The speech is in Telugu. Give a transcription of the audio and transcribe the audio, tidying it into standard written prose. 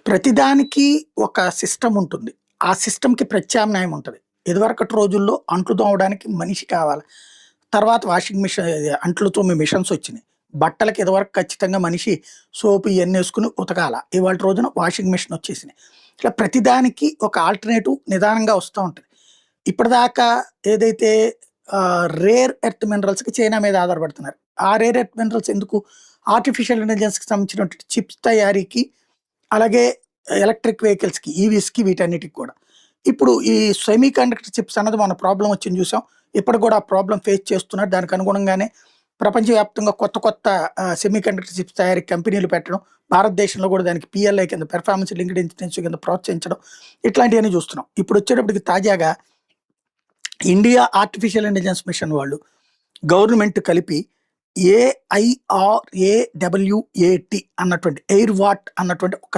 ప్రతిదానికి ఒక సిస్టమ్ ఉంటుంది. ఆ సిస్టమ్‌కి ప్రత్యామ్నాయం ఉంటది. ఇదివరకటి రోజుల్లో అంట్లు తోమడానికి మనిషి కావాలి. తర్వాత వాషింగ్ మిషన్ అంట్లు తోమే మిషన్స్ వచ్చినియి. బట్టలకి ఇదివరకు ఖచ్చితంగా మనిషి సోపు ఇయన్నేసుకొని ఉతకాల. ఇవాల్టి రోజున వాషింగ్ మిషన్ వచ్చేసినాయి. ఇట్లా ప్రతిదానికి ఒక ఆల్టర్‌నేటివ్ నిదానంగా వస్తా ఉంటది. ఇప్పటిదాకా ఏదైతే రేర్ ఎర్త్ మినరల్స్‌కి చైనా మీద ఆధారపడుతున్నారు. ఆ రేర్ ఎర్త్ మినరల్స్ ఎందుకు? ఆర్టిఫిషియల్ ఇంటెలిజెన్స్‌కి సంబంధించినటువంటి చిప్స్ తయారీకి, అలాగే ఎలక్ట్రిక్ వెహికల్స్‌కి, ఈవీస్‌కి వీటన్నిటికి కూడా. ఇప్పుడు ఈ సెమీ కండక్టర్ చిప్స్ అన్నది మన ప్రాబ్లమ్ వచ్చింది చూసాం. ఇప్పటికి కూడా ఆ ప్రాబ్లమ్ ఫేస్ చేస్తున్నారు. దానికి అనుగుణంగానే ప్రపంచవ్యాప్తంగా కొత్త కొత్త సెమీ కండక్టర్ చిప్స్ తయారీ కంపెనీలు పెట్టడం, భారతదేశంలో కూడా దానికి పీఎల్ఐ కింద పెర్ఫార్మెన్స్ లింక్డ్ ఇన్సెంటివ్స్ కింద ప్రోత్సహించడం, ఇట్లాంటియన్నీ చూస్తున్నాం. ఇప్పుడొచ్చేటప్పటికి తాజాగా ఇండియా ఆర్టిఫిషియల్ ఇంటెలిజెన్స్ మిషన్ వాళ్ళు, గవర్నమెంట్ కలిపి ఏఐఆర్ఏడబ్ల్యూఏటీ అన్నటువంటి ఎయిర్ వాట్ అన్నటువంటి ఒక